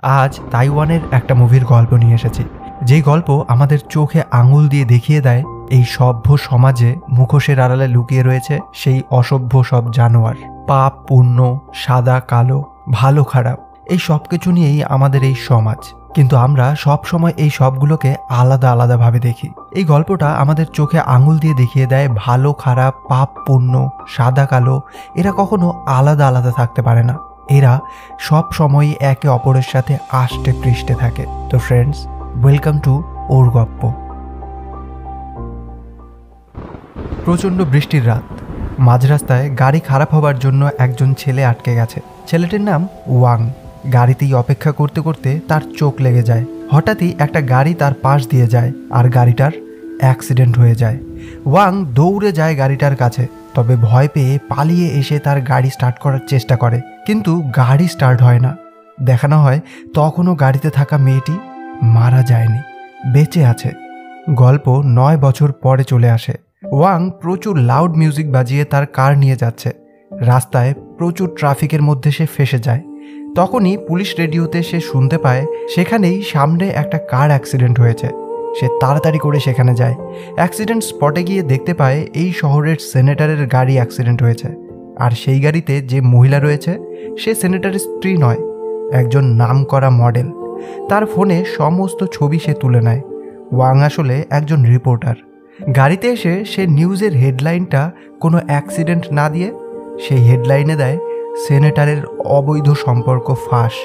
আজ তাইওয়ানের একটা মুভির গল্প নিয়ে এসেছি, যেই গল্প আমাদের চোখে আঙুল দিয়ে দেখিয়ে দেয় এই সভ্য সমাজে মুখোশের আড়ালে লুকিয়ে রয়েছে সেই অসভ্য সব জানোয়ার। পাপ পুণ্য, সাদা কালো, ভালো খারাপ, এই সব কিছু নিয়েই আমাদের এই সমাজ। কিন্তু আমরা সব সময় এই সবগুলোকে আলাদা আলাদাভাবে দেখি। এই গল্পটা আমাদের চোখে আঙুল দিয়ে দেখিয়ে দেয় ভালো খারাপ, পাপ পুণ্য, সাদা কালো এরা কখনো আলাদা আলাদা থাকতে পারে না। এরা সব সময়ই একে অপরের সাথে আষ্টে পৃষ্ঠে থাকে। তো ফ্রেন্ডস, ওয়েলকাম টু ওর গপ্প। প্রচণ্ড বৃষ্টির রাত, মাঝ রাস্তায় গাড়ি খারাপ হবার জন্য একজন ছেলে আটকে গেছে। ছেলেটির নাম ওয়াং। গাড়িতেই অপেক্ষা করতে করতে তার চোখ লেগে যায়। হঠাৎই একটা গাড়ি তার পাশ দিয়ে যায় আর গাড়িটার অ্যাক্সিডেন্ট হয়ে যায়। ওয়াং দৌড়ে যায় গাড়িটার কাছে, তবে ভয় পেয়ে পালিয়ে এসে তার গাড়ি স্টার্ট করার চেষ্টা করে, কিন্তু গাড়ি স্টার্ট হয় না। দেখানো হয় তখনও গাড়িতে থাকা মেয়েটি মারা যায়নি, বেঁচে আছে। গল্প 9 বছর পরে চলে আসে। ওয়াং প্রচুর লাউড মিউজিক বাজিয়ে তার কার নিয়ে যাচ্ছে। রাস্তায় প্রচুর ট্রাফিকের মধ্যে সে ফেঁসে যায়। তখনই পুলিশ রেডিওতে সে শুনতে পায় সেখানেই সামনে একটা কার অ্যাক্সিডেন্ট হয়েছে। সে তাড়াতাড়ি করে সেখানে যায়। অ্যাক্সিডেন্ট স্পটে গিয়ে দেখতে পায় এই শহরের সেনেটরের গাড়ি অ্যাক্সিডেন্ট হয়েছে। আর সেই গাড়িতে যে মহিলা রয়েছে সে সেনেটরের স্ত্রী নয়, একজন নামকরা মডেল। তার ফোনে সমস্ত ছবি সে তুলে নেয়। ওয়াং আসলে একজন রিপোর্টার। গাড়িতে এসে সে নিউজের হেডলাইনটা কোনো অ্যাক্সিডেন্ট না দিয়ে সেই হেডলাইনে দেয় সেনেটরের অবৈধ সম্পর্ক ফাঁস,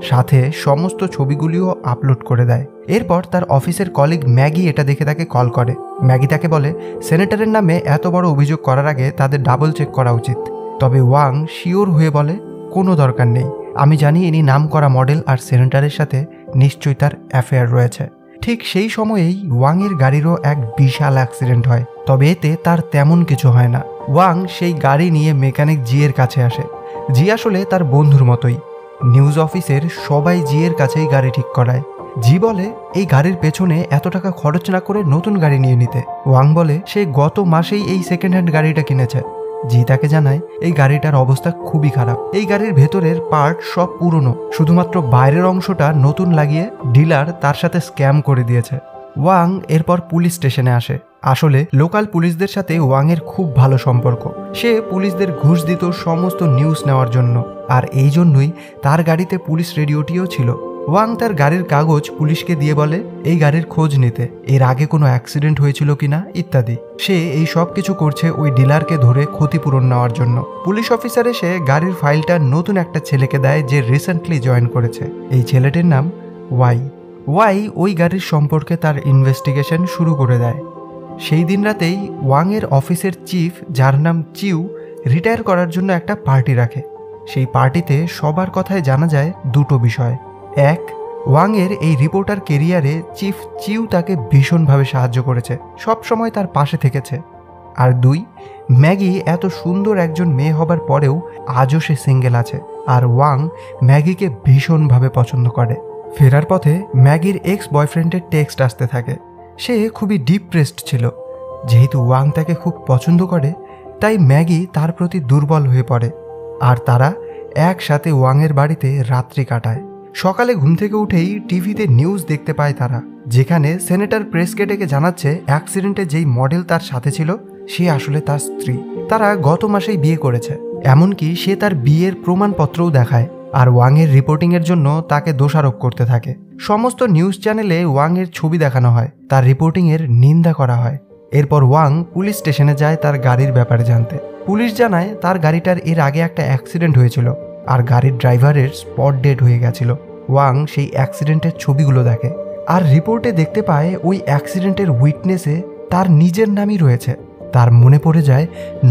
সাথে সমস্ত ছবিগুলিও আপলোড করে দেয়। এরপর তার অফিসের কলিগ ম্যাগি এটা দেখে তাকে কল করে। ম্যাগি তাকে বলে সেনেটরের নামে এত বড় অভিযোগ করার আগে তাদের ডাবল চেক করা উচিত। তবে ওয়াং শিওর হয়ে বলে কোনো দরকার নেই, আমি জানি ইনি নাম করা মডেল আর সেনেটরের সাথে নিশ্চয়ই তার অ্যাফেয়ার রয়েছে। ঠিক সেই সময়েই ওয়াংয়ের গাড়িরও এক বিশাল অ্যাক্সিডেন্ট হয়, তবে এতে তার তেমন কিছু হয় না। ওয়াং সেই গাড়ি নিয়ে মেকানিক জিয়ের কাছে আসে। জি আসলে তার বন্ধুর মতোই। নিউজ অফিসের সবাই জিয়ের কাছেই গাড়ি ঠিক করায়। জি বলে এই গাড়ির পেছনে এত টাকা খরচ না করে নতুন গাড়ি নিয়ে নিতে। ওয়াং বলে সে গত মাসেই এই সেকেন্ড হ্যান্ড গাড়িটা কিনেছে। জি তাকে জানায় এই গাড়িটার অবস্থা খুবই খারাপ। এই গাড়ির ভেতরের পার্ট সব পুরনো, শুধুমাত্র বাইরের অংশটা নতুন লাগিয়ে ডিলার তার সাথে স্ক্যাম করে দিয়েছে। ওয়াং এরপর পুলিশ স্টেশনে আসে। আসলে লোকাল পুলিশদের সাথে ওয়াংয়ের খুব ভালো সম্পর্ক। সে পুলিশদের ঘুষ দিত সমস্ত নিউজ নেওয়ার জন্য, আর এই জন্যই তার গাড়িতে পুলিশ রেডিওটিও ছিল। ওয়াং তার গাড়ির কাগজ পুলিশকে দিয়ে বলে এই গাড়ির খোঁজ নিতে, এর আগে কোনো অ্যাক্সিডেন্ট হয়েছিল কিনা ইত্যাদি। সে এই সব কিছু করছে ওই ডিলারকে ধরে ক্ষতিপূরণ নেওয়ার জন্য। পুলিশ অফিসার এসে গাড়ির ফাইলটা নতুন একটা ছেলেকে দেয় যে রিসেন্টলি জয়েন করেছে। এই ছেলেটির নাম ওয়াই ওই গাড়ির সম্পর্কে তার ইনভেস্টিগেশন শুরু করে দেয়। সেই দিন রাতেই ওয়াংয়ের অফিসের চিফ, যার নাম চিউ, রিটায়ার করার জন্য একটা পার্টি রাখে। সেই পার্টিতে সবার কথায় জানা যায় দুটো বিষয়। এক, ওয়াংয়ের এই রিপোর্টার কেরিয়ারে চিফ চিউ তাকে ভীষণভাবে সাহায্য করেছে, সব সময় তার পাশে থেকেছে। আর দুই, ম্যাগি এত সুন্দর একজন মেয়ে হবার পরেও আজও সে সিঙ্গেল আছে, আর ওয়াং ম্যাগিকে ভীষণভাবে পছন্দ করে। ফেরার পথে ম্যাগির এক্স বয়ফ্রেন্ডের টেক্সট আসতে থাকে। সে খুবই ডিপ্রেসড ছিল। যেহেতু ওয়াং তাকে খুব পছন্দ করে, তাই ম্যাগি তার প্রতি দুর্বল হয়ে পড়ে, আর তারা একসাথে ওয়াংয়ের বাড়িতে রাত্রি কাটায়। সকালে ঘুম থেকে উঠেই টিভিতে নিউজ দেখতে পায় তারা, যেখানে সেনেটর প্রেসকে ডেকে জানাচ্ছে অ্যাক্সিডেন্টে যেই মডেল তার সাথে ছিল সে আসলে তার স্ত্রী। তারা গত মাসেই বিয়ে করেছে, এমনকি সে তার বিয়ের প্রমাণপত্রও দেখায়। আর ওয়াংয়ের রিপোর্টিংয়ের জন্য তাকে দোষারোপ করতে থাকে। সমস্ত নিউজ চ্যানেলে ওয়াংয়ের ছবি দেখানো হয়, তার রিপোর্টিংয়ের নিন্দা করা হয়। এরপর ওয়াং পুলিশ স্টেশনে যায় তার গাড়ির ব্যাপারে জানতে। পুলিশ জানায় তার গাড়িটার এর আগে একটা অ্যাক্সিডেন্ট হয়েছিল আর গাড়ির ড্রাইভারের স্পট ডেড হয়ে গেছিল। ওয়াং সেই অ্যাক্সিডেন্টের ছবিগুলো দেখে আর রিপোর্টে দেখতে পায় ওই অ্যাক্সিডেন্টের উইটনেসে তার নিজের নামই রয়েছে। তার মনে পড়ে যায়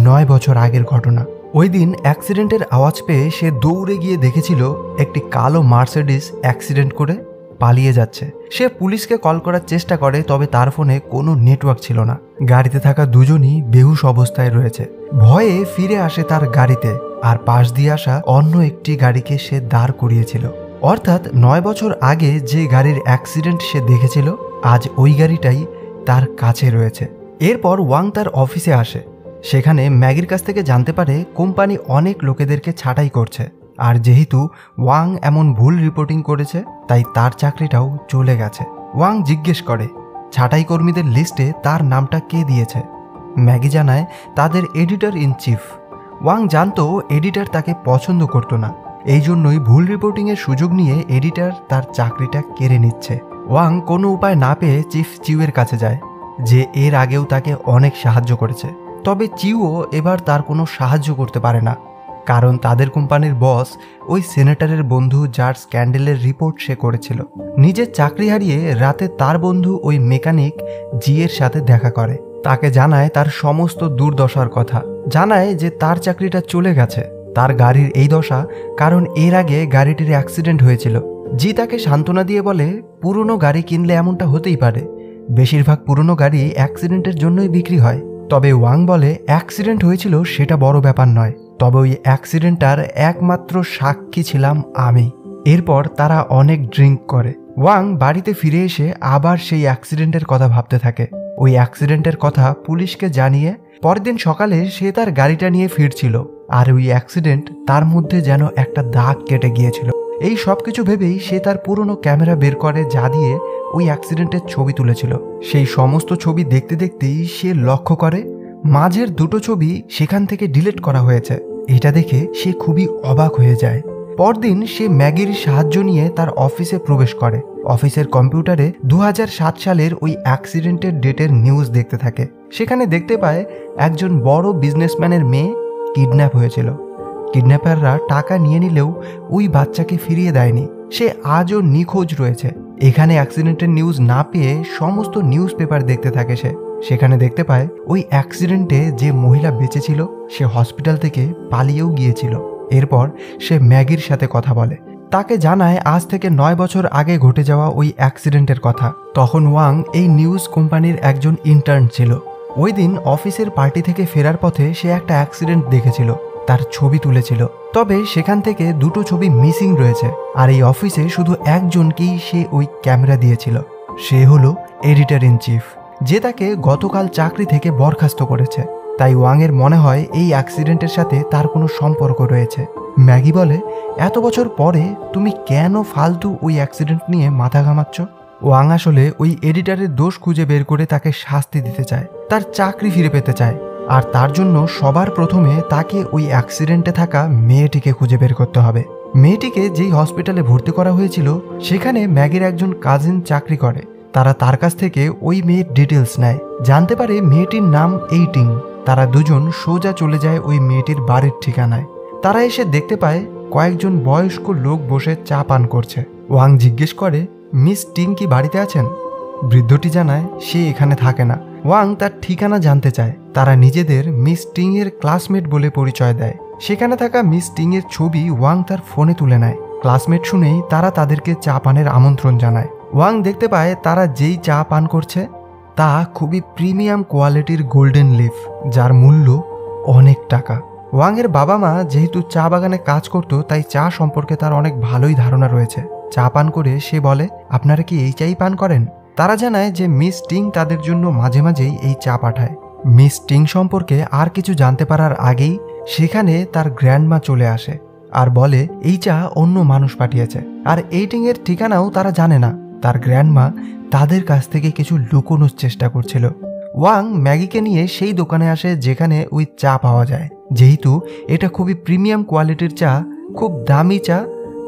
9 বছর আগের ঘটনা। ওই দিন অ্যাক্সিডেন্টের আওয়াজ পেয়ে সে দৌড়ে গিয়ে দেখেছিল একটি কালো মার্সিডিজ অ্যাক্সিডেন্ট করে পালিয়ে যাচ্ছে। সে পুলিশকে কল করার চেষ্টা করে, তবে তার ফোনে কোনো নেটওয়ার্ক ছিল না। গাড়িতে থাকা দুজনই বেহুশ অবস্থায় রয়েছে। ভয়ে ফিরে আসে তার গাড়িতে, আর পাশ দিয়ে আসা অন্য একটি গাড়িকে সে দাঁড় করিয়েছিল। অর্থাৎ 9 বছর আগে যে গাড়ির অ্যাক্সিডেন্ট সে দেখেছিল, আজ ওই গাড়িটাই তার কাছে রয়েছে। এরপর ওয়াং তার অফিসে আসে। সেখানে ম্যাগির কাছ থেকে জানতে পারে কোম্পানি অনেক লোকেদেরকে ছাঁটাই করছে। আর যেহেতু ওয়াং এমন ভুল রিপোর্টিং করেছে তাই তার চাকরিটাও চলে গেছে। ওয়াং জিজ্ঞেস করে ছাঁটাই কর্মীদের লিস্টে তার নামটা কে দিয়েছে। ম্যাগি জানায় তাদের এডিটর ইন চিফ। ওয়াং জানতো এডিটর তাকে পছন্দ করতো না, এই জন্যই ভুল রিপোর্টিংয়ের সুযোগ নিয়ে এডিটর তার চাকরিটা কেড়ে নিচ্ছে। ওয়াং কোনো উপায় না পেয়ে চিফ চিউয়ের কাছে যায়, যে এর আগেও তাকে অনেক সাহায্য করেছে। তবে চিউও এবার তার কোনো সাহায্য করতে পারে না, কারণ তাদের কোম্পানির বস ওই সেনেটরের বন্ধু যার স্ক্যান্ডেলের রিপোর্ট সে করেছিল। নিজের চাকরি হারিয়ে রাতে তার বন্ধু ওই মেকানিক জি এর সাথে দেখা করে, তাকে জানায় তার সমস্ত দুর্দশার কথা, জানায় যে তার চাকরিটা চলে গেছে, তার গাড়ির এই দশা কারণ এর আগে গাড়িটির অ্যাক্সিডেন্ট হয়েছিল। জি তাকে সান্ত্বনা দিয়ে বলে পুরনো গাড়ি কিনলে এমনটা হতেই পারে, বেশিরভাগ পুরনো গাড়ি অ্যাক্সিডেন্টের জন্যই বিক্রি হয়। তবে ওয়াং বলে অ্যাক্সিডেন্ট হয়েছিল সেটা বড় ব্যাপার নয়, তবে ওই অ্যাক্সিডেন্টটার একমাত্র সাক্ষী ছিলাম আমি। এরপর তারা অনেক ড্রিঙ্ক করে। ওয়াং বাড়িতে ফিরে এসে আবার সেই অ্যাক্সিডেন্টের কথা ভাবতে থাকে। ওই অ্যাক্সিডেন্টের কথা পুলিশকে জানিয়ে পরের দিন সকালে সে তার গাড়িটা নিয়ে ফিরছিল, আর ওই অ্যাক্সিডেন্ট তার মধ্যে যেন একটা দাগ কেটে গিয়েছিল। এই সব কিছু ভেবেই সে তার পুরনো ক্যামেরা বের করে, যা দিয়ে ওই অ্যাক্সিডেন্টের ছবি তুলেছিল। সেই সমস্ত ছবি দেখতে দেখতেই সে লক্ষ্য করে মাঝের দুটো ছবি সেখান থেকে ডিলিট করা হয়েছে। এটা দেখে সে খুবই অবাক হয়ে যায়। পরদিন সে ম্যাগির সাহায্য নিয়ে তার অফিসে প্রবেশ করে। অফিসের কম্পিউটারে 2007 সালের ওই অ্যাক্সিডেন্টের ডেটের নিউজ দেখতে থাকে। সেখানে দেখতে পায় একজন বড় বিজনেসম্যানের মেয়ে কিডন্যাপ হয়েছিল। কিডন্যাপাররা টাকা নিয়ে নিলেও ওই বাচ্চাকে ফিরিয়ে দেয়নি, সে আজও নিখোঁজ রয়েছে। এখানে অ্যাক্সিডেন্টের নিউজ না পেয়ে সমস্ত নিউজ পেপার দেখতে থাকে সে। সেখানে দেখতে পায় ওই অ্যাক্সিডেন্টে যে মহিলা বেঁচে ছিল সে হসপিটাল থেকে পালিয়েও গিয়েছিল। এরপর সে ম্যাগির সাথে কথা বলে, তাকে জানায় আজ থেকে 9 বছর আগে ঘটে যাওয়া ওই অ্যাক্সিডেন্টের কথা। তখন ওয়াং এই নিউজ কোম্পানির একজন ইন্টার্ন ছিল। ওই দিন অফিসের পার্টি থেকে ফেরার পথে সে একটা অ্যাক্সিডেন্ট দেখেছিল, তার ছবি তুলেছিল। তবে সেখান থেকে দুটো ছবি মিসিং রয়েছে, আর এই অফিসে শুধু একজনকেই সে ওই ক্যামেরা দিয়েছিল। সে হলো এডিটর ইন চিফ, যে তাকে গতকাল চাকরি থেকে বরখাস্ত করেছে। তাই ওয়াংয়ের মনে হয় এই অ্যাক্সিডেন্টের সাথে তার কোনো সম্পর্ক রয়েছে। ম্যাগি বলে এত বছর পরে তুমি কেন ফালতু ওই অ্যাক্সিডেন্ট নিয়ে মাথা ঘামাচ্ছ? ওয়াং আসলে ওই এডিটরের দোষ খুঁজে বের করে তাকে শাস্তি দিতে চায়, তার চাকরি ফিরে পেতে চায়। আর তার জন্য সবার প্রথমে তাকে ওই অ্যাক্সিডেন্টে থাকা মেয়েটিকে খুঁজে বের করতে হবে। মেয়েটিকে যেই হসপিটালে ভর্তি করা হয়েছিল সেখানে ম্যাগির একজন কাজিন চাকরি করে। তারা তার কাছ থেকে ওই মেয়ের ডিটেলস নেয়, জানতে পারে মেয়েটির নাম এইটিং। তারা দুজন সোজা চলে যায় ওই মেয়েটির বাড়ির ঠিকানায়। তারা এসে দেখতে পায় কয়েকজন বয়স্ক লোক বসে চা পান করছে। ওয়াং জিজ্ঞেস করে মিস টিং কি বাড়িতে আছেন? বৃদ্ধটি জানায় সে এখানে থাকে না। ওয়াং তার ঠিকানা জানতে চায়। তারা নিজেদের মিস টিং এর ক্লাসমেট বলে পরিচয় দেয়। সেখানে থাকা মিস টিং এর ছবি ওয়াং তার ফোনে তুলে নেয়। ক্লাসমেট শুনেই তারা তাদেরকে চা পানের আমন্ত্রণ জানায়। ওয়াং দেখতে পায় তারা যেই চা পান করছে তা খুবই প্রিমিয়াম কোয়ালিটির গোল্ডেন লিফ, যার মূল্য অনেক টাকা। ওয়াংয়ের বাবা মা যেহেতু চা বাগানে কাজ করত, তাই চা সম্পর্কে তার অনেক ভালোই ধারণা রয়েছে। চা পান করে সে বলে আপনারা কি এই চাই পান করেন? তারা জানায় যে মিস টিং তাদের জন্য মাঝে মাঝেই এই চা পাঠায়। মিস টিং সম্পর্কে আর কিছু জানতে পারার আগেই সেখানে তার গ্র্যান্ডমা চলে আসে আর বলে এই চা অন্য মানুষ পাঠিয়েছে, আর এইটিং এর ঠিকানাও তারা জানে না। তার গ্র্যান্ডমা তাদের কাছ থেকে কিছু লুকোনোর চেষ্টা করছিল। ওয়াং ম্যাগিকে নিয়ে সেই দোকানে আসে যেখানে ওই চা পাওয়া যায়। যেহেতু এটা খুবই প্রিমিয়াম কোয়ালিটির চা, খুব দামি চা,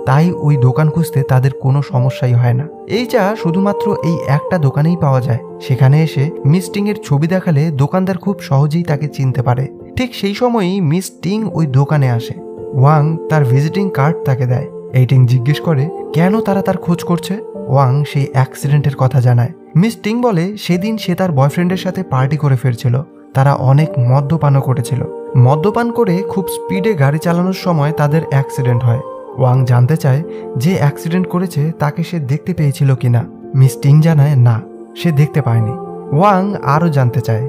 তাই ওই দোকান খুঁজতে তাদের কোনো সমস্যাই হয় না। এই চা শুধুমাত্র এই একটা দোকানেই পাওয়া যায়। সেখানে এসে মিস টিং এর ছবি দেখালে দোকানদার খুব সহজেই তাকে চিনতে পারে। ঠিক সেই সময়ই মিস টিং ওই দোকানে আসে। ওয়াং তার ভিজিটিং কার্ড তাকে দেয়। এইটিং জিজ্ঞেস করে কেন তারা তার খোঁজ করছে। ওয়াং সেই অ্যাক্সিডেন্টের কথা জানায়। মিস টিং বলে সেদিন সে তার বয়ফ্রেন্ডের সাথে পার্টি করে ফিরছিল। তারা অনেক মদ্যপানও করেছিল। মদ্যপান করে খুব স্পিডে গাড়ি চালানোর সময় তাদের অ্যাক্সিডেন্ট হয়। ওয়াং জানতে চায় যে অ্যাক্সিডেন্ট করেছে তাকে সে দেখতে পেয়েছিল কিনা। মিস টিং জানায় না, সে দেখতে পায়নি। ওয়াং আরও জানতে চায়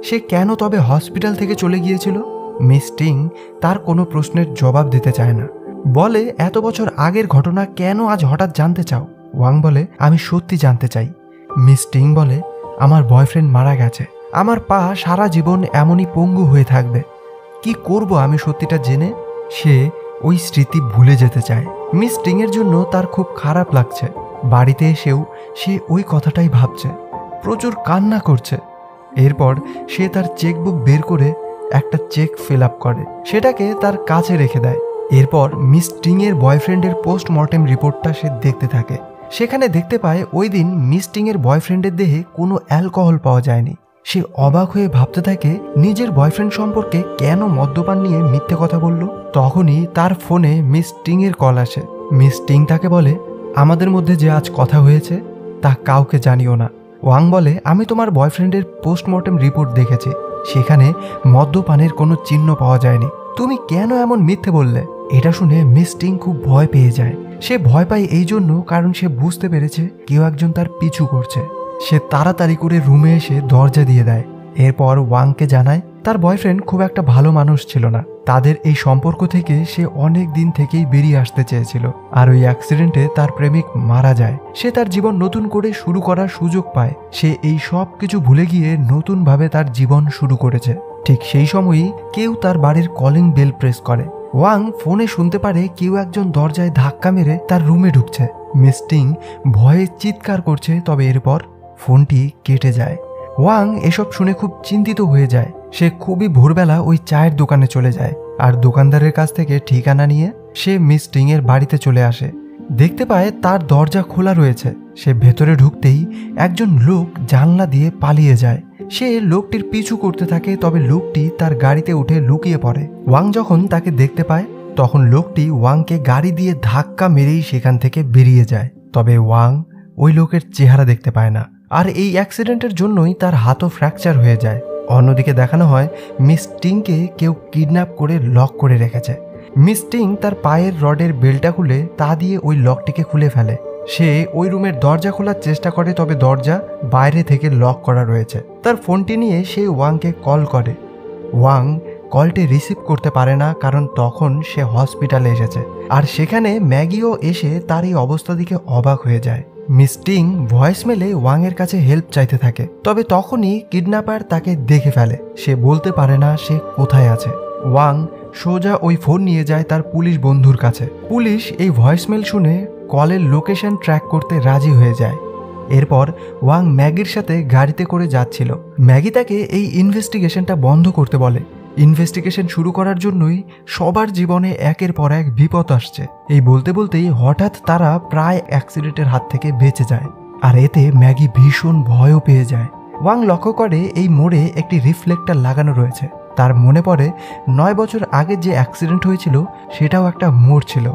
সে কেন তবে হসপিটাল থেকে চলে গিয়েছিল। মিস টিং তার কোনো প্রশ্নের জবাব দিতে চায় না, বলে এত বছর আগের ঘটনা কেন আজ হঠাৎ জানতে চাও? ওয়াং বলে আমি সত্যি জানতে চাই। মিস টিং বলে আমার বয়ফ্রেন্ড মারা গেছে, আমার পা সারা জীবন এমনই পঙ্গু হয়ে থাকবে। কি করব আমি সত্যিটা জেনে? সে ওই স্মৃতি ভুলে যেতে চায়। মিস টিংয়ের জন্য তার খুব খারাপ লাগছে। বাড়িতে এসেও সে ওই কথাটাই ভাবছে, প্রচুর কান্না করছে। এরপর সে তার চেকবুক বের করে একটা চেক ফিল আপ করে, সেটাকে তার কাছে রেখে দেয়। এরপর মিস টিংয়ের বয়ফ্রেন্ডের পোস্টমর্টেম রিপোর্টটা সে দেখতে থাকে। সেখানে দেখতে পায় ওই দিন মিস টিংয়ের বয়ফ্রেন্ডের দেহে কোনো অ্যালকোহল পাওয়া যায়নি। সে অবাক হয়ে ভাবতে থাকে নিজের বয়ফ্রেন্ড সম্পর্কে কেন মদ্যপান নিয়ে মিথ্যে কথা বলল। তখনই তার ফোনে মিস টিংয়ের কল আসে। মিস টিং তাকে বলে, আমাদের মধ্যে যে আজ কথা হয়েছে তা কাউকে জানিও না। ওয়াং বলে, আমি তোমার বয়ফ্রেন্ডের পোস্টমর্টেম রিপোর্ট দেখেছি, সেখানে মদ্যপানের কোনো চিহ্ন পাওয়া যায়নি। তুমি কেন এমন মিথ্যে বললে? এটা শুনে মিস টিং খুব ভয় পেয়ে যায়। সে ভয় পায় এই জন্য কারণ সে বুঝতে পেরেছে কেউ একজন তার পিছু করছে। সে তাড়াতাড়ি করে রুমে এসে দরজা দিয়ে দেয়। এরপর ওয়াংকে জানায় তার বয়ফ্রেন্ড খুব একটা ভালো মানুষ ছিল না। তাদের এই সম্পর্ক থেকে সে অনেক দিন থেকেই বেরিয়ে আসতে চেয়েছিল। আর ওই অ্যাক্সিডেন্টে তার প্রেমিক মারা যায়। সে তার জীবন নতুন করে শুরু করার সুযোগ পায়। সে এই সব কিছু ভুলে গিয়ে নতুনভাবে তার জীবন শুরু করেছে। ঠিক সেই সময়ই কেউ তার বাড়ির কলিং বেল প্রেস করে। ওয়াং ফোনে শুনতে পারে কেউ একজন দরজায় ধাক্কা মেরে তার রুমে ঢুকছে। মিস টিং ভয়ে চিৎকার করছে, তবে এরপর ফোনটি কেটে যায়। ওয়াং এসব শুনে খুব চিন্তিত হয়ে যায়। সে খুবই ভোরবেলা ওই চায়ের দোকানে চলে যায় আর দোকানদারের কাছ থেকে ঠিকানা নিয়ে সে মিস টিং এর বাড়িতে চলে আসে। দেখতে পায় তার দরজা খোলা রয়েছে। সে ভেতরে ঢুকতেই একজন লোক জানলা দিয়ে পালিয়ে যায়। সে লোকটির পিছু করতে থাকে, তবে লোকটি তার গাড়িতে উঠে লুকিয়ে পড়ে। ওয়াং যখন তাকে দেখতে পায় তখন লোকটি ওয়াংকে গাড়ি দিয়ে ধাক্কা মেরেই সেখান থেকে বেরিয়ে যায়। তবে ওয়াং ওই লোকের চেহারা দেখতে পায় না। আর এই অ্যাক্সিডেন্টের জন্যই তার হাতও ফ্র্যাকচার হয়ে যায়। অন্যদিকে দেখানো হয় মিস টিংকে কেউ কিডন্যাপ করে লক করে রেখেছে। মিস টিং তার পায়ের রডের বেল্টটা খুলে তা দিয়ে ওই লকটিকে খুলে ফেলে। সে ওই রুমের দরজা খোলার চেষ্টা করে, তবে দরজা বাইরে থেকে লক করা রয়েছে। তার ফোনটি নিয়ে সে ওয়াংকে কল করে। ওয়াং কলটি রিসিভ করতে পারে না, কারণ তখন সে হসপিটালে এসেছে। আর সেখানে ম্যাগিও এসে তার এই অবস্থা দেখে অবাক হয়ে যায়। মিস টিং ভয়েসমেলে ওয়াংয়ের কাছে হেল্প চাইতে থাকে, তবে তখনই কিডন্যাপার তাকে দেখে ফেলে। সে বলতে পারে না সে কোথায় আছে। ওয়াং সোজা ওই ফোন নিয়ে যায় তার পুলিশ বন্ধুর কাছে। পুলিশ এই ভয়েসমেল শুনে কলের লোকেশন ট্র্যাক করতে রাজি হয়ে যায়। এরপর ওয়াং ম্যাগির সাথে গাড়িতে করে যাচ্ছিল। ম্যাগি তাকে এই ইনভেস্টিগেশনটা বন্ধ করতে বলে। ইনভেস্টিগেশন শুরু করার জন্যই সবার জীবনে একের পর এক বিপদ আসছে। এই বলতে বলতেই হঠাৎ তারা প্রায় অ্যাক্সিডেন্টের হাত থেকে বেঁচে যায়। আর এতে ম্যাগি ভীষণ ভয়ও পেয়ে যায়। ওয়াং লক্ষ্য করে এই মোড়ে একটি রিফ্লেক্টর লাগানো রয়েছে। তার মনে পড়ে 9 বছর আগে যে অ্যাক্সিডেন্ট হয়েছিল সেটাও একটা মোড় ছিল।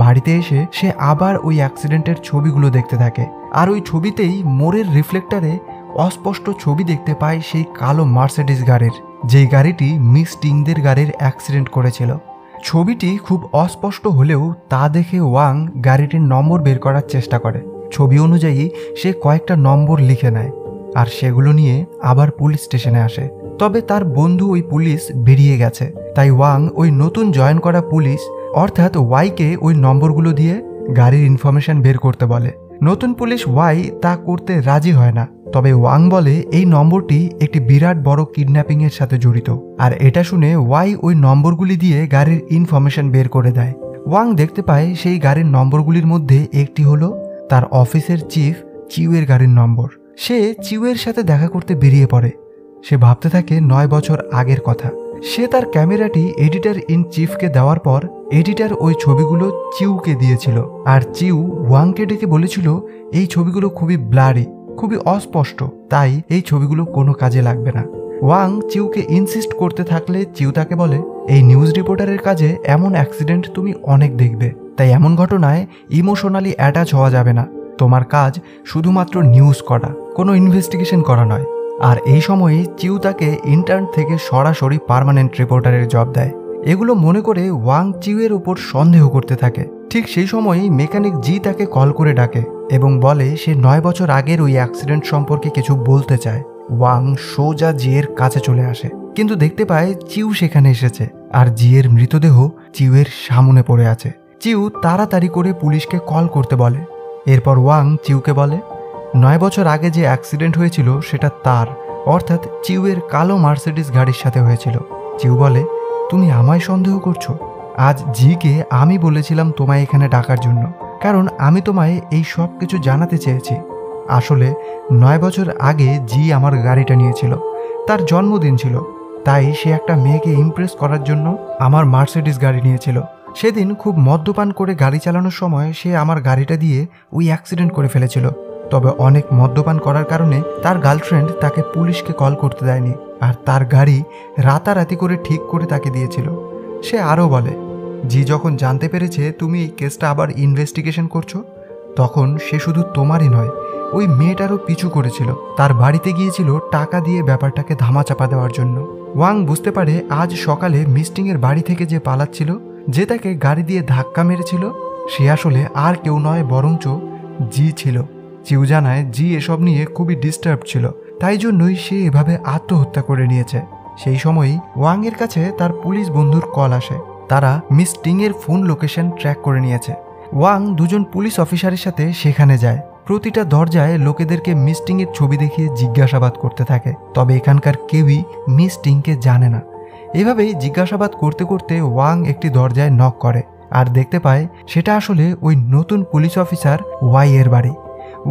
বাড়িতে এসে সে আবার ওই অ্যাক্সিডেন্টের ছবিগুলো দেখতে থাকে। আর ওই ছবিতেই মোড়ের রিফ্লেক্টরে অস্পষ্ট ছবি দেখতে পায় সেই কালো মার্সিডিজ গাড়ির, যেই গাড়িটি মিস টিংদের গাড়ির অ্যাক্সিডেন্ট করেছিল। ছবিটি খুব অস্পষ্ট হলেও তা দেখে ওয়াং গাড়িটির নম্বর বের করার চেষ্টা করে। ছবি অনুযায়ী সে কয়েকটা নম্বর লিখে নেয় আর সেগুলো নিয়ে আবার পুলিশ স্টেশনে আসে। তবে তার বন্ধু ওই পুলিশ বেরিয়ে গেছে, তাই ওয়াং ওই নতুন জয়েন করা পুলিশ অর্থাৎ ওয়াইকে ওই নম্বরগুলো দিয়ে গাড়ির ইনফরমেশন বের করতে বলে। নতুন পুলিশ ওয়াই তা করতে রাজি হয় না, তবে ওয়াং বলে এই নম্বরটি একটি বিরাট বড় কিডন্যাপিং এর সাথে জড়িত। আর এটা শুনে ওয়াই ওই নম্বরগুলি দিয়ে গাড়ির ইনফরমেশন বের করে দেয়। ওয়াং দেখতে পায় সেই গাড়ির নম্বরগুলির মধ্যে একটি হলো তার অফিসের চিফ চিউয়ের গাড়ির নম্বর। সে চিউয়ের সাথে দেখা করতে বেরিয়ে পড়ে। সে ভাবতে থাকে 9 বছর আগের কথা। সে তার ক্যামেরাটি এডিটর ইন চিফকে দেওয়ার পর এডিটর ওই ছবিগুলো চিউকে দিয়েছিল। আর চিউ ওয়াংকে ডেকে বলেছিল এই ছবিগুলো খুবই ব্লারি, খুবই অস্পষ্ট, তাই এই ছবিগুলো কোনো কাজে লাগবে না। ওয়াং চিউকে ইনসিস্ট করতে থাকলে চিউ তাকে বলে এই নিউজ রিপোর্টারের কাজে এমন অ্যাক্সিডেন্ট তুমি অনেক দেখবে, তাই এমন ঘটনায় ইমোশনালি অ্যাটাচ হওয়া যাবে না। তোমার কাজ শুধুমাত্র নিউজ করা, কোনো ইনভেস্টিগেশন করা নয়। আর এই সময়ে চিউ তাকে ইন্টার্ন থেকে সরাসরি পার্মানেন্ট রিপোর্টারের জব দেয়। এগুলো মনে করে ওয়াং চিউয়ের উপর সন্দেহ করতে থাকে। ঠিক সেই সময়ই মেকানিক জি তাকে কল করে ডাকে এবং বলে সে 9 বছর আগের ওই অ্যাক্সিডেন্ট সম্পর্কে কিছু বলতে চায়। ওয়াং সোজা জিয়ের কাছে চলে আসে, কিন্তু দেখতে পায় চিউ সেখানে এসেছে আর জিয়ের মৃতদেহ চিউয়ের সামনে পড়ে আছে। চিউ তাড়াতাড়ি করে পুলিশকে কল করতে বলে। এরপর ওয়াং চিউকে বলে 9 বছর আগে যে অ্যাক্সিডেন্ট হয়েছিল সেটা তার অর্থাৎ চিউয়ের কালো মার্সিডিজ গাড়ির সাথে হয়েছিল। চিউ বলে তুমি আমায় সন্দেহ করছো? আজ জিকে আমি বলেছিলাম তোমায় এখানে ডাকার জন্য, কারণ আমি তোমায় এই সব কিছু জানাতে চেয়েছি। আসলে 9 বছর আগে জি আমার গাড়িটা নিয়েছিল, তার জন্মদিন ছিল, তাই সে একটা মেয়েকে ইমপ্রেস করার জন্য আমার মার্সিডিজ গাড়ি নিয়েছিল। সেদিন খুব মদ্যপান করে গাড়ি চালানোর সময় সে আমার গাড়িটা দিয়ে ওই অ্যাক্সিডেন্ট করে ফেলেছিল। তবে অনেক মদ্যপান করার কারণে তার গার্লফ্রেন্ড তাকে পুলিশকে কল করতে দেয়নি, আর তার গাড়ি রাতারাতি করে ঠিক করে তাকে দিয়েছিল। সে আরও বলে, জি যখন জানতে পেরেছে তুমি এই কেসটা আবার ইনভেস্টিগেশন করছো, তখন সে শুধু তোমারই নয়, ওই মেয়েটারও পিছু করেছিল। তার বাড়িতে গিয়েছিল টাকা দিয়ে ব্যাপারটাকে ধামাচাপা দেওয়ার জন্য। ওয়াং বুঝতে পারে আজ সকালে মিস্টিংয়ের বাড়ি থেকে যে পালাচ্ছিল, যে তাকে গাড়ি দিয়ে ধাক্কা মেরেছিল, সে আসলে আর কেউ নয় বরঞ্চ জি ছিল। চিউ জানায় জি এসব নিয়ে খুবই ডিস্টার্ব ছিল, তাই জন্যই সে এভাবে আত্মহত্যা করে নিয়েছে। সেই সময়ই ওয়াং এর কাছে তার পুলিশ বন্ধুর কল আসে। তারা মিস টিং এর ফোন লোকেশন ট্র্যাক করে নিয়েছে। ওয়াং দুজন পুলিশ অফিসারের সাথে সেখানে যায়। প্রতিটা দরজায় লোকেদেরকে মিস টিং এর ছবি দেখিয়ে জিজ্ঞাসাবাদ করতে থাকে, তবে এখানকার কেউই মিস টিংকে জানে না। এভাবেই জিজ্ঞাসাবাদ করতে করতে ওয়াং একটি দরজায় নক করে, আর দেখতে পায় সেটা আসলে ওই নতুন পুলিশ অফিসার ওয়াই এর বাড়ি।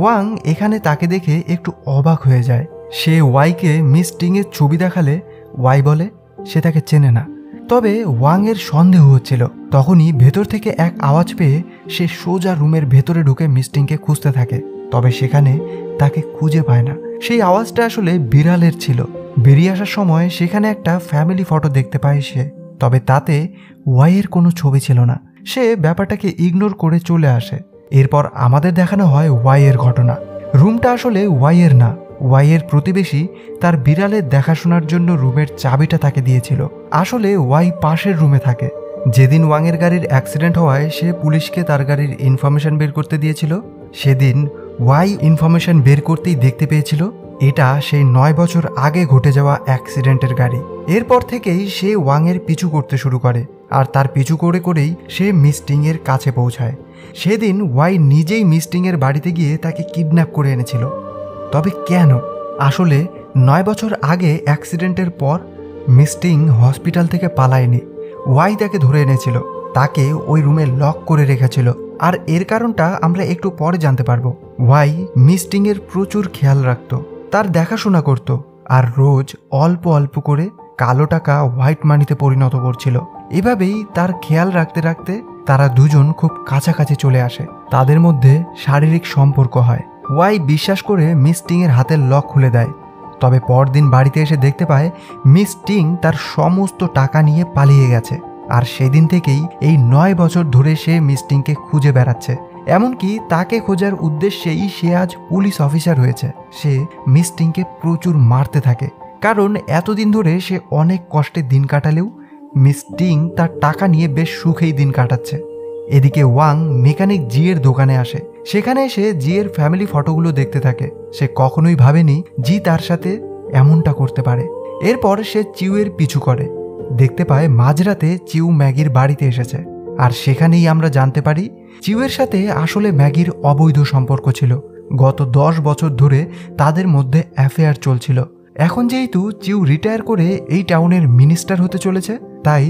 ওয়াং এখানে তাকে দেখে একটু অবাক হয়ে যায়। সে ওয়াইকে মিস টিং এর ছবি দেখালে ওয়াই বলে সে তাকে চেনে না। তবে ওয়াং এর সন্দেহ হচ্ছিল। তখনই ভেতর থেকে এক আওয়াজ পেয়ে সে সোজা রুমের ভেতরে ঢুকে মিস টিংকে খুঁজতে থাকে, তবে সেখানে তাকে খুঁজে পায় না। সেই আওয়াজটা আসলে বিড়ালের ছিল। বেরিয়ে আসার সময় সেখানে একটা ফ্যামিলি ফটো দেখতে পায় সে, তবে তাতে ওয়াইয়ের কোনো ছবি ছিল না। সে ব্যাপারটাকে ইগনোর করে চলে আসে। এরপর আমাদের দেখানো হয় ওয়াইয়ের ঘটনা। রুমটা আসলে ওয়াইয়ের না, ওয়াইয়ের প্রতিবেশী তার বিড়ালের দেখাশোনার জন্য রুমের চাবিটা তাকে দিয়েছিল। আসলে ওয়াই পাশের রুমে থাকে। যেদিন ওয়াংয়ের গাড়ির অ্যাক্সিডেন্ট হওয়ায় সে পুলিশকে তার গাড়ির ইনফরমেশন বের করতে দিয়েছিল, সেদিন ওয়াই ইনফরমেশন বের করতেই দেখতে পেয়েছিল এটা সেই 9 বছর আগে ঘটে যাওয়া অ্যাক্সিডেন্টের গাড়ি। এরপর থেকেই সে ওয়াংয়ের পিছু করতে শুরু করে, আর তার পিছু করে করেই সে মিস টিং এর কাছে পৌঁছায়। সেদিন ওয়াই নিজেই মিস টিং এর বাড়িতে গিয়ে তাকে কিডন্যাপ করে এনেছিল। তবে কেন? আসলে 9 বছর আগে অ্যাক্সিডেন্টের পর মিস টিং হসপিটাল থেকে পালায়নি। ওয়াই তাকে ধরে এনেছিল, তাকে ওই রুমে লক করে রেখেছিল, আর এর কারণটা আমরা একটু পরে জানতে পারবো। ওয়াই মিস টিং এর প্রচুর খেয়াল রাখত, তার দেখাশোনা করত, আর রোজ অল্প অল্প করে কালো টাকা হোয়াইট মানিতে পরিণত করছিল। এভাবেই তার খেয়াল রাখতে রাখতে তারা দুজন খুব কাছাকাছি চলে আসে। তাদের মধ্যে শারীরিক সম্পর্ক হয়। ওয়াই বিশ্বাস করে মিস টিং এর হাতের লক খুলে দেয়। তবে পরদিন বাড়িতে এসে দেখতে পায় মিস টিং তার সমস্ত টাকা নিয়ে পালিয়ে গেছে। আর সেদিন থেকেই এই 9 বছর ধরে সে মিস টিংকে খুঁজে বেড়াচ্ছে। এমনকি তাকে খোঁজার উদ্দেশ্যেই সে আজ পুলিশ অফিসার হয়েছে। সে মিস টিংকে প্রচুর মারতে থাকে, কারণ এতদিন ধরে সে অনেক কষ্টে দিন কাটালেও মিস টিং তার টাকা নিয়ে বেশ সুখেই দিন কাটাচ্ছে। এদিকে ওয়াং মেকানিক জি এর দোকানে আসে। সেখানে এসে জি এর ফ্যামিলি ফটোগুলো দেখতে থাকে। সে কখনোই ভাবেনি জি তার সাথে এমনটা করতে পারে। এরপর সে চিউ এর পিছু করে। দেখতে পায় মাঝরাতে চিউ ম্যাগির বাড়িতে এসেছে, আর সেখানেই আমরা জানতে পারি চিউ এর সাথে আসলে ম্যাগির অবৈধ সম্পর্ক ছিল। গত 10 বছর ধরে তাদের মধ্যে অ্যাফেয়ার চলছিল। এখন যেহেতু চিউ রিটায়ার করে এই টাউনের মিনিস্টার হতে চলেছে, তাই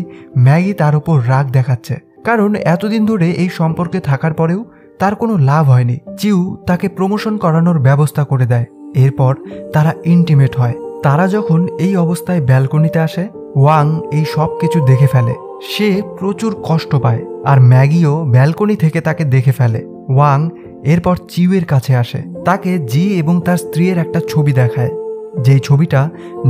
ম্যাগি তার উপর রাগ দেখাচ্ছে, কারণ এতদিন ধরে এই সম্পর্কে থাকার পরেও তার কোনো লাভ হয়নি। চিউ তাকে প্রমোশন করানোর ব্যবস্থা করে দেয়। এরপর তারা ইন্টিমেট হয়। তারা যখন এই অবস্থায় ব্যালকনিতে আসে, ওয়াং এই সব কিছু দেখে ফেলে। সে প্রচুর কষ্ট পায়, আর ম্যাগিও ব্যালকনি থেকে তাকে দেখে ফেলে। ওয়াং এরপর চিউয়ের কাছে আসে। তাকে জি এবং তার স্ত্রীর একটা ছবি দেখায়, যেই ছবিটা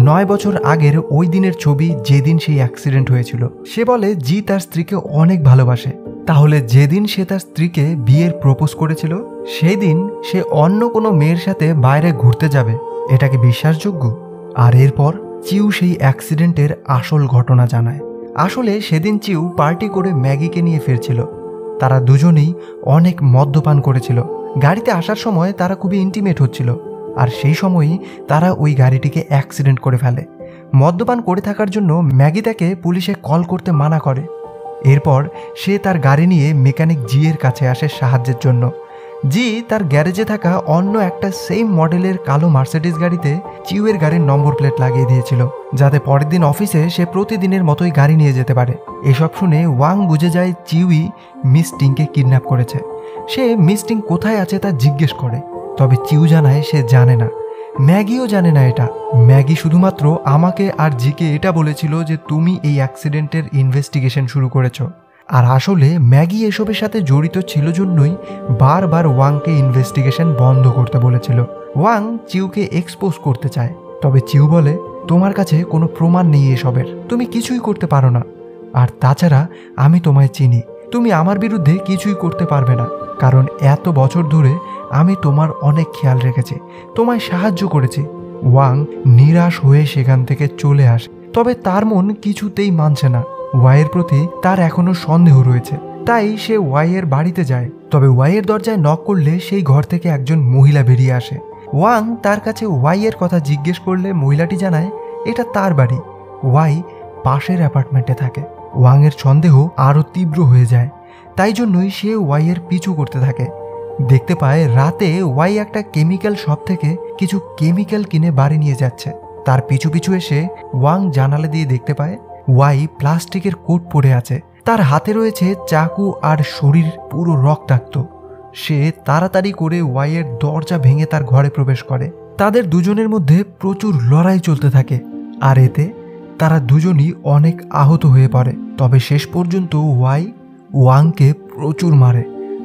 9 বছর আগের ওই দিনের ছবি, যেদিন সেই অ্যাক্সিডেন্ট হয়েছিল। সে বলে জি তার স্ত্রীকে অনেক ভালোবাসে। তাহলে যেদিন সে তার স্ত্রীকে বিয়ের প্রপোজ করেছিল, সেই দিন সে অন্য কোনো মেয়ের সাথে বাইরে ঘুরতে যাবে, এটা কি বিশ্বাসযোগ্য? আর এরপর চিউ সেই অ্যাক্সিডেন্টের আসল ঘটনা জানায়। আসলে সেদিন চিউ পার্টি করে ম্যাগিকে নিয়ে ফিরছিল। তারা দুজনেই অনেক মদ্যপান করেছিল। গাড়িতে আসার সময় তারা খুবই ইন্টিমেট হচ্ছিল, আর সেই সময়ই তারা ওই গাড়িটিকে অ্যাক্সিডেন্ট করে ফেলে। মদ্যপান করে থাকার জন্য ম্যাগি তাকে পুলিশে কল করতে মানা করে। এরপর সে তার গাড়ি নিয়ে মেকানিক জি এর কাছে আসে সাহায্যের জন্য। জি তার গ্যারেজে থাকা অন্য একটা সেম মডেলের কালো মার্সিডিজ গাড়িতে চিউয়ের গাড়ির নম্বর প্লেট লাগিয়ে দিয়েছিল, যাতে পরের দিন অফিসে সে প্রতিদিনের মতোই গাড়ি নিয়ে যেতে পারে। এসব শুনে ওয়াং বুঝে যায় চিউই মিস টিংকে কিডন্যাপ করেছে। সে মিস টিং কোথায় আছে তা জিজ্ঞেস করে, তবে চিউ জানায় সে জানে না, ম্যাগিও জানে না এটা। ম্যাগি শুধুমাত্র আমাকে আর জিকে এটা বলেছিল যে তুমি এই অ্যাক্সিডেন্টের ইনভেস্টিগেশন শুরু করেছো। আর আসলে ম্যাগি এসবের সাথে জড়িত ছিল জন্যই বারবার ওয়াংকে ইনভেস্টিগেশন বন্ধ করতে বলেছিল। ওয়াং চিউকে এক্সপোজ করতে চায়, তবে চিউ বলে তোমার কাছে কোনো প্রমাণ নেই এসবের, তুমি কিছুই করতে পারো না। আর তাছাড়া আমি তোমায় চিনি, তুমি আমার বিরুদ্ধে কিছুই করতে পারবে না, কারণ এত বছর ধরে আমি তোমার অনেক খেয়াল রেখেছি, তোমায় সাহায্য করেছি। ওয়াং নিরাশ হয়ে সেখান থেকে চলে আসে, তবে তার মন কিছুতেই মানছে না। ওয়াইয়ের প্রতি তার এখনো সন্দেহ রয়েছে, তাই সে ওয়াইয়ের বাড়িতে যায়। তবে ওয়াইয়ের দরজায় নক করলে সেই ঘর থেকে একজন মহিলা বেরিয়ে আসে। ওয়াং তার কাছে ওয়াইয়ের কথা জিজ্ঞেস করলে মহিলাটি জানায় এটা তার বাড়ি, ওয়াই পাশের অ্যাপার্টমেন্টে থাকে। ওয়াংয়ের সন্দেহ আরও তীব্র হয়ে যায়, তাই জন্যই সে ওয়াইয়ের পিছু করতে থাকে। দেখতে পায় রাতে ওয়াই একটা কেমিক্যাল শপ থেকে কিছু কেমিক্যাল কিনে বাড়ি নিয়ে যাচ্ছে। তার পিছু পিছু এসে ওয়াং জানালা দিয়ে দেখতে পায় ওয়াই প্লাস্টিকের কোট পরে আছে, তার হাতে রয়েছে চাকু আর শরীর পুরো রক্তাক্ত। সে তাড়াতাড়ি করে ওয়াইয়ের দরজা ভেঙে তার ঘরে প্রবেশ করে। তাদের দুজনের মধ্যে প্রচুর লড়াই চলতে থাকে, আর এতে তারা দুজনই অনেক আহত হয়ে পড়ে। তবে শেষ পর্যন্ত ওয়াই ওয়াংকে প্রচুর মারে,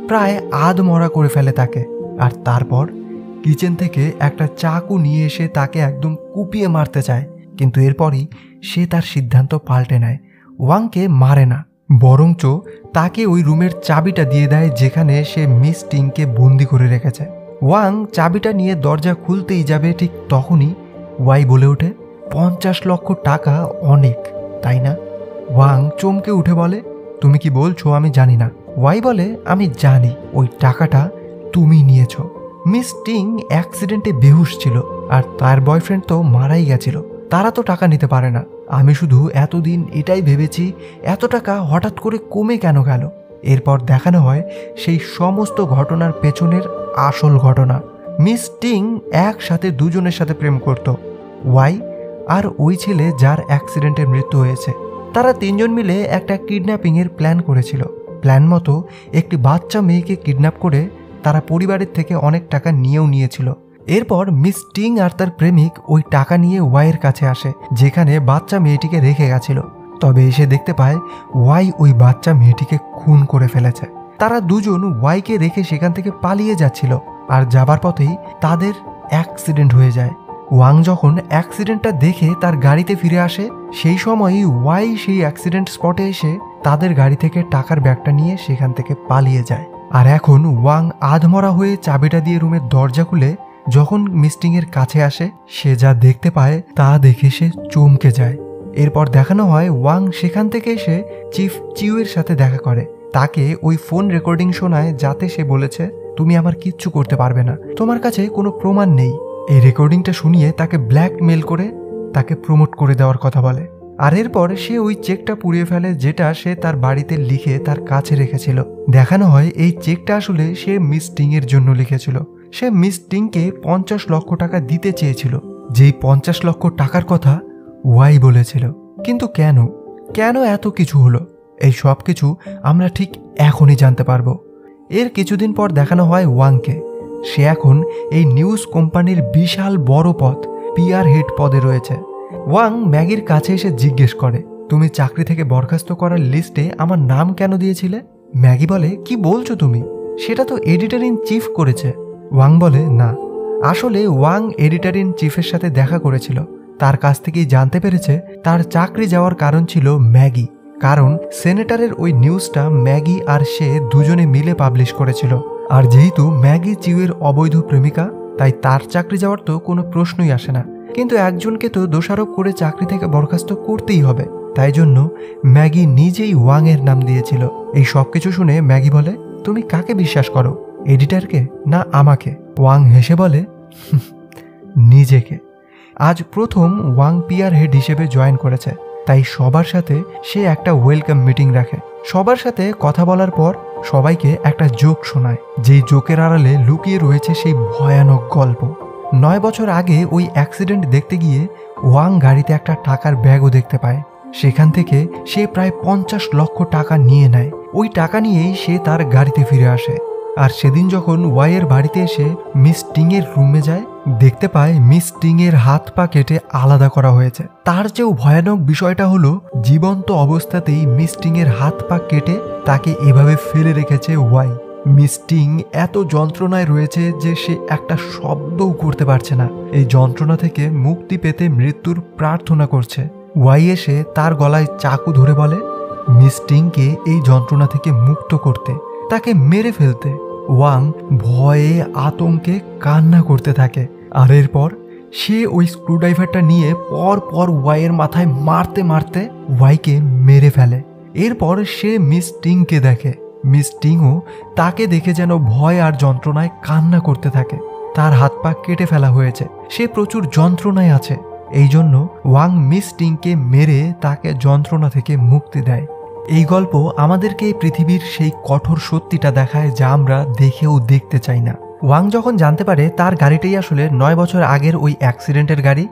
প্রায় আধমরা করে ফেলে তাকে। আর তারপর কিচেন থেকে একটা চাকু নিয়ে এসে তাকে একদম কুপিয়ে মারতে চায়, কিন্তু এরপরই সে তার সিদ্ধান্ত পাল্টে নেয়, ওয়াংকে মারে না, বরঞ্চ তাকে ওই রুমের চাবিটা দিয়ে দেয় যেখানে সে মিস টিংকে বন্দি করে রেখেছে। ওয়াং চাবিটা নিয়ে দরজা খুলতেই যাবে, ঠিক তখনই ওয়াই বলে ওঠে 50 লক্ষ টাকা অনেক, তাই না? ওয়াং চমকে উঠে বলে তুমি কি বলছো, আমি জানি না। ওয়াই বলে আমি জানি, ওই টাকাটা তুমি নিয়েছো। মিস টিং অ্যাক্সিডেন্টে বেহুশ ছিল, আর তার বয়ফ্রেন্ড তো মারাই গেছিল, তারা তো টাকা নিতে পারে না। আমি শুধু এতদিন এটাই ভেবেছি এত টাকা হঠাৎ করে কমে কেন গেল। এরপর দেখানো হয় সেই সমস্ত ঘটনার পেছনের আসল ঘটনা। মিস টিং একসাথে দুজনের সাথে প্রেম করত, ওয়াই আর ওই ছেলে যার অ্যাক্সিডেন্টে মৃত্যু হয়েছে। তারা তিনজন মিলে একটা কিডন্যাপিংয়ের প্ল্যান করেছিল। প্ল্যান মতো একটি বাচ্চা মেয়েকে কিডন্যাপ করে তারা পরিবারের থেকে অনেক টাকা নিয়েও নিয়েছিল। এরপর মিস টিং আর তার প্রেমিক ওই টাকা নিয়ে ওয়াইয়ের কাছে আসে, যেখানে বাচ্চা মেয়েটিকে রেখে গেছিল। তবে এসে দেখতে পায় ওয়াই ওই বাচ্চা মেয়েটিকে খুন করে ফেলেছে। তারা দুজন ওয়াইকে রেখে সেখান থেকে পালিয়ে যাচ্ছিল, আর যাবার পথেই তাদের অ্যাক্সিডেন্ট হয়ে যায়। ওয়াং যখন অ্যাক্সিডেন্টটা দেখে তার গাড়িতে ফিরে আসে, সেই সময়ই ওয়াই সেই অ্যাক্সিডেন্ট স্পটে এসে তাদের গাড়ি থেকে টাকার ব্যাগটা নিয়ে সেখান থেকে পালিয়ে যায়। আর এখন ওয়াং আধমরা হয়ে চাবিটা দিয়ে রুমের দরজা খুলে যখন মিস্টিংয়ের কাছে আসে, সে যা দেখতে পায় তা দেখে সে চমকে যায়। এরপর দেখানো হয় ওয়াং সেখান থেকে এসে চিফ চিউয়ের সাথে দেখা করে, তাকে ওই ফোন রেকর্ডিং শোনায় যাতে সে বলেছে তুমি আমার কিচ্ছু করতে পারবে না, তোমার কাছে কোনো প্রমাণ নেই। এই রেকর্ডিংটা শুনিয়ে তাকে ব্ল্যাকমেল করে তাকে প্রমোট করে দেওয়ার কথা বলে। আর এরপর সে ওই চেকটা পুড়িয়ে ফেলে যেটা সে তার বাড়িতে লিখে তার কাছে রেখেছিল। দেখানো হয় এই চেকটা আসলে সে মিস টিংয়ের জন্য লিখেছিল। সে মিস টিংকে 50 লক্ষ টাকা দিতে চেয়েছিল, যেই 50 লক্ষ টাকার কথা ওয়াই বলেছিল। কিন্তু কেন কেন এত কিছু হলো, এই সব কিছু আমরা ঠিক এখনই জানতে পারবো। এর কিছুদিন পর দেখানো হয় ওয়াংকে। সে এখন এই নিউজ কোম্পানির বিশাল বড় পদ, পিআর হেড পদে রয়েছে। ওয়াং ম্যাগির কাছে এসে জিজ্ঞেস করে তুমি চাকরি থেকে বরখাস্ত করার লিস্টে আমার নাম কেন দিয়েছিলে? ম্যাগি বলে কি বলছো তুমি, সেটা তো এডিটর ইন চিফ করেছে। ওয়াং বলে না, আসলে ওয়াং এডিটর ইন চিফের সাথে দেখা করেছিল, তার কাছ থেকেই জানতে পেরেছে তার চাকরি যাওয়ার কারণ ছিল ম্যাগি, কারণ সেনেটরের ওই নিউজটা ম্যাগি আর সে দুজনে মিলে পাবলিশ করেছিল। আর যেহেতু ম্যাগি চিউয়ের অবৈধ প্রেমিকা, তাই তার চাকরি যাওয়ার তো কোনো প্রশ্নই আসে না। কিন্তু একজনকে তো দোষারোপ করে চাকরি থেকে বরখাস্ত করতেই হবে, তাই জন্য ম্যাগি নিজেই ওয়াং এর নাম দিয়েছিল। এই সব কিছু শুনে ম্যাগি বলে তুমি কাকে বিশ্বাস করো, এডিটরকে না আমাকে? ওয়াং হেসে বলে নিজেকে। আজ প্রথম ওয়াং পিআর হেড হিসেবে জয়েন করেছে, তাই সবার সাথে সে একটা ওয়েলকাম মিটিং রাখে। সবার সাথে কথা বলার পর সবাইকে একটা জোক শোনায়, যেই জোকের আড়ালে লুকিয়ে রয়েছে সেই ভয়ানক গল্প। 9 বছর আগে ওই অ্যাক্সিডেন্ট দেখতে গিয়ে ওয়াং গাড়িতে একটা টাকার ব্যাগও দেখতে পায়। সেখান থেকে সে প্রায় 50 লক্ষ টাকা নিয়ে নেয়। ওই টাকা নিয়েই সে তার গাড়িতে ফিরে আসে। আর সেদিন যখন ওয়াইয়ের বাড়িতে এসে মিস টিংয়ের রুমে যায়, দেখতে পায় মিস টিংয়ের হাত পা কেটে আলাদা করা হয়েছে। তার চেয়েও ভয়ানক বিষয়টা হলো, জীবন্ত অবস্থাতেই মিস টিংয়ের হাত পা কেটে তাকে এভাবে ফেলে রেখেছে ওয়াই। মিস টিং এত যন্ত্রণায় রয়েছে যে সে একটা শব্দও করতে পারছে না। এই যন্ত্রণা থেকে মুক্তি পেতে মৃত্যুর প্রার্থনা করছে। ওয়াই এসে তার গলায় চাকু ধরে বলে মিস টিংকে এই যন্ত্রণা থেকে মুক্ত করতে, তাকে মেরে ফেলতে। ওয়াং ভয়ে আতঙ্কে কান্না করতে থাকে। আর এরপর সে ওই স্ক্রুড্রাইভারটা নিয়ে পর ওয়াইয়ের মাথায় মারতে মারতে ওয়াইকে মেরে ফেলে। এরপর সে মিস টিংকে দেখে। মিস টিংও তাকে দেখে যেন ভয় আর যন্ত্রণায় কান্না করতে থাকে। তার হাত পা কেটে ফেলা হয়েছে, সে প্রচুর যন্ত্রণায় আছে। এই জন্য ওয়াং মিস টিংকে মেরে তাকে যন্ত্রণা থেকে মুক্তি দেয়। এই গল্প আমাদেরকে এই পৃথিবীর সেই কঠোর সত্যিটা দেখায় যা আমরা দেখেও দেখতে চাই না। ওয়াং যখন জানতে পারে তার গাড়িটাই আসলে 9 বছর আগের ওই অ্যাক্সিডেন্টের গাড়ি,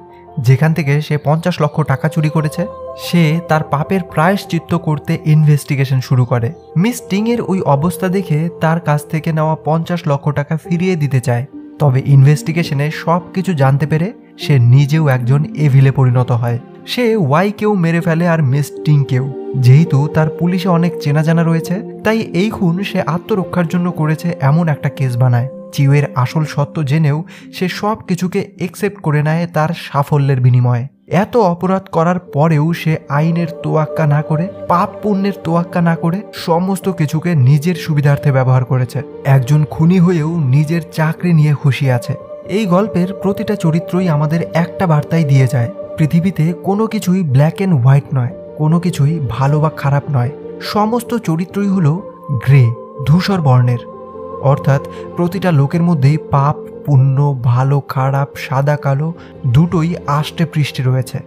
যেখান থেকে সে 50 লক্ষ টাকা চুরি করেছে, সে তার পাপের প্রায়শ্চিত্ত করতে ইনভেস্টিগেশন শুরু করে। মিস টিংয়ের ওই অবস্থা দেখে তার কাছ থেকে নেওয়া 50 লক্ষ টাকা ফিরিয়ে দিতে চায়। তবে ইনভেস্টিগেশনে সব কিছু জানতে পেরে সে নিজেও একজন এভিলে পরিণত হয়। সে ওয়াইকেও মেরে ফেলে আর মিস টিংকেও। যেহেতু তার পুলিশে অনেক চেনা জানা রয়েছে, তাই এই খুন সে আত্মরক্ষার জন্য করেছে এমন একটা কেস বানায়। চিউয়ের আসল সত্য জেনেও সে সব কিছুকে একসেপ্ট করে নেয় তার সাফল্যের বিনিময়ে। এত অপরাধ করার পরেও সে আইনের তোয়াক্কা না করে, পাপ পুণ্যের তোয়াক্কা না করে সমস্ত কিছুকে নিজের সুবিধার্থে ব্যবহার করেছে। একজন খুনি হয়েও নিজের চাকরি নিয়ে খুশি আছে। এই গল্পের প্রতিটা চরিত্রই আমাদের একটা বার্তাই দিয়ে যায়, পৃথিবীতে কোনো কিছুই ব্ল্যাক অ্যান্ড হোয়াইট নয়, কোনো কিছুই ভালো বা খারাপ নয়। সমস্ত চরিত্রই হলো গ্রে, ধূসর বর্ণের। অর্থাৎ প্রতিটা লোকের মধ্যেই পাপ পুণ্য, ভালো খারাপ, সাদা কালো দুটোই আষ্টে পৃষ্ঠে রয়েছে।